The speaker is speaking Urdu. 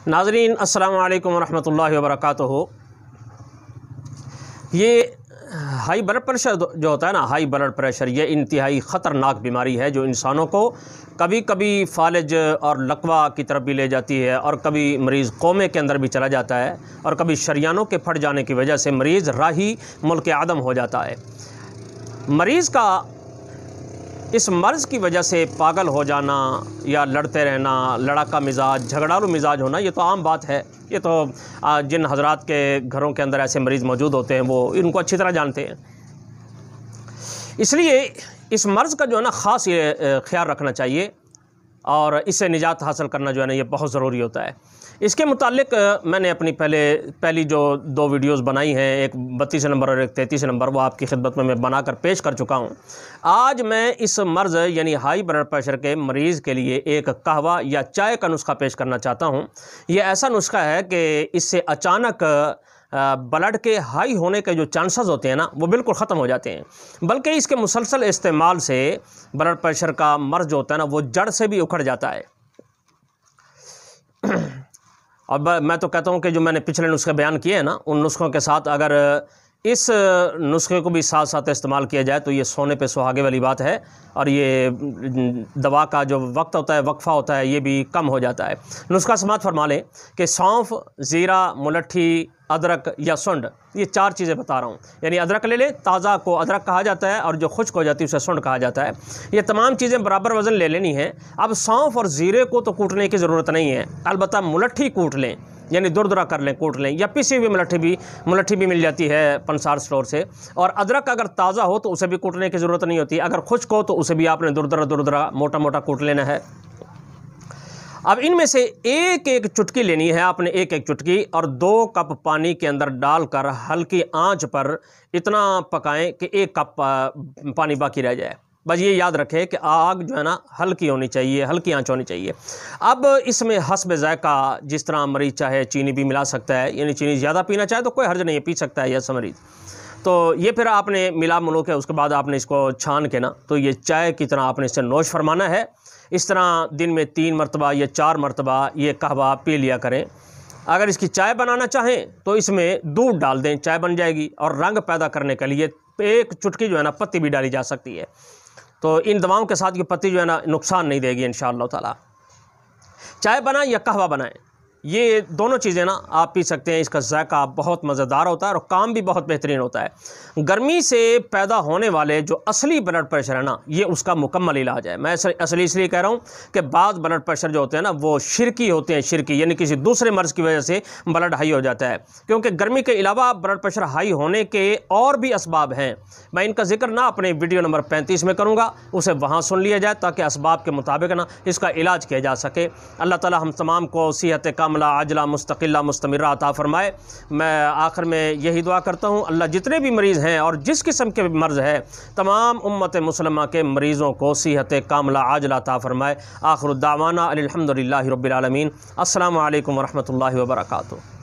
ناظرین السلام علیکم ورحمۃ اللہ وبرکاتہ۔ یہ ہائی بلڈ پریشر جو ہوتا ہے نا، ہائی بلڈ پریشر، یہ انتہائی خطرناک بیماری ہے جو انسانوں کو کبھی کبھی فالج اور لقوہ کی طرف بھی لے جاتی ہے، اور کبھی مریض کومے کے اندر بھی چلا جاتا ہے، اور کبھی شریانوں کے پھٹ جانے کی وجہ سے مریض راہی ملک عدم ہو جاتا ہے۔ مریض کا اس مرض کی وجہ سے پاگل ہو جانا یا لڑتے رہنا، لڑاکا مزاج، جھگڑالو مزاج ہونا، یہ تو عام بات ہے۔ یہ تو جن حضرات کے گھروں کے اندر ایسے مریض موجود ہوتے ہیں وہ ان کو اچھی طرح جانتے ہیں۔ اس لیے اس مرض کا جو ہے نا خاص یہ خیال رکھنا چاہیے، اور اس سے نجات حاصل کرنا جو ہے نا یہ بہت ضروری ہوتا ہے۔ اس کے متعلق میں نے اپنی پہلی جو 2 ویڈیوز بنائی ہیں، ایک 32 نمبر اور ایک 33 نمبر، وہ آپ کی خدمت میں بنا کر پیش کر چکا ہوں۔ آج میں اس مرض یعنی ہائی بلڈ پریشر کے مریض کے لیے ایک قہوہ یا چائے کا نسخہ پیش کرنا چاہتا ہوں۔ یہ ایسا نسخہ ہے کہ اس سے اچانک بلڈ کے ہائی ہونے کے جو چانسز ہوتے ہیں نا وہ بالکل ختم ہو جاتے ہیں، بلکہ اس کے مسلسل استعمال سے بلڈ پریشر کا مرض جو ہوتا ہے نا وہ جڑ سے بھی اکھڑ جاتا ہے۔ اور میں تو کہتا ہوں کہ جو میں نے پچھلے نسخے بیان کیے ہیں نا، ان نسخوں کے ساتھ اگر اس نسخے کو بھی ساتھ ساتھ استعمال کیا جائے تو یہ سونے پہ سہاگے والی بات ہے، اور یہ دوا کا جو وقت ہوتا ہے، وقفہ ہوتا ہے، یہ بھی کم ہو جاتا ہے۔ نسخہ سماعت فرما لیں کہ سونف، زیرہ، ملٹھی، ادرک یا سنڈ، یہ 4 چیزیں بتا رہا ہوں۔ یعنی ادرک لے لیں، تازہ کو ادرک کہا جاتا ہے، اور جو خشک ہو جاتی ہے اسے سنڈ کہا جاتا ہے۔ یہ تمام چیزیں برابر وزن لے لینی ہیں۔ اب سونف اور زیرے کو تو کوٹنے کی ضرورت نہیں ہے، البتہ ملٹھی کوٹ لیں، یعنی دردرا کر لیں، کوٹ لیں، یا پیسی ہوئی ملٹھی بھی مل جاتی ہے پنسار اسٹور سے۔ اور ادرک اگر تازہ ہو تو اسے بھی کوٹنے کی ضرورت نہیں ہوتی، اگر خشک ہو تو اسے بھی آپ نے دردرا موٹا موٹا کوٹ لینا ہے۔ اب ان میں سے ایک چٹکی لینی ہے آپ نے، ایک چٹکی، اور 2 کپ پانی کے اندر ڈال کر ہلکی آنچ پر اتنا پکائیں کہ 1 کپ پانی باقی رہ جائے۔ بس یہ یاد رکھیں کہ آگ جو ہے نا ہلکی ہونی چاہیے، ہلکی آنچ ہونی چاہیے۔ اب اس میں حسب ذائقہ جس طرح مریض چاہے چینی بھی ملا سکتا ہے، یعنی چینی زیادہ پینا چاہے تو کوئی حرج نہیں ہے، پی سکتا ہے ایسا مریض۔ تو یہ پھر آپ نے ملا ملو کے اس کے بعد آپ نے اس کو چھان کے نا تو یہ چائے کی طرح آپ نے اسے نوش فرمانا ہے۔ اس طرح دن میں 3 مرتبہ یا 4 مرتبہ یہ قہوہ پی لیا کریں۔ اگر اس کی چائے بنانا چاہیں تو اس میں دودھ ڈال دیں، چائے بن جائے گی، اور رنگ پیدا کرنے کے لیے 1 چٹکی جو ہے نا پتی بھی ڈالی جا سکتی ہے۔ تو ان دواؤں کے ساتھ یہ پتی جو ہے نا نقصان نہیں دے گی انشاءاللہ تعالی۔ چائے بنائیں یا قہوہ بنائیں، یہ دونوں چیزیں نا آپ پی سکتے ہیں۔ اس کا ذائقہ بہت مزیدار ہوتا ہے اور کام بھی بہت بہترین ہوتا ہے۔ گرمی سے پیدا ہونے والے جو اصلی بلڈ پریشر ہے نا، یہ اس کا مکمل علاج ہے۔ میں اصلی اس لیے کہہ رہا ہوں کہ بعض بلڈ پریشر جو ہوتے ہیں نا وہ شرکی ہوتے ہیں، شرکی یعنی کسی دوسرے مرض کی وجہ سے بلڈ ہائی ہو جاتا ہے، کیونکہ گرمی کے علاوہ بلڈ پریشر ہائی ہونے کے اور بھی اسباب ہیں۔ میں ان کا ذکر نہ اپنے ویڈیو نمبر 35 میں کروں گا، اسے وہاں سن لیا جائے تاکہ اسباب کے مطابق نا اس کا علاج کیا جا سکے۔ اللہ تعالی ہم تمام کو صحت کاملہ، عاجلہ، مستقلہ، مستمرہ عطا فرمائے۔ میں آخر میں یہی دعا کرتا ہوں، اللہ جتنے بھی مریض ہیں اور جس قسم کے مرض ہے، تمام امت مسلمہ کے مریضوں کو صحت کاملہ عاجلہ عطا فرمائے۔ آخر الدعوانا الحمدللہ رب العالمین۔ السلام علیکم ورحمۃ اللہ وبرکاتہ۔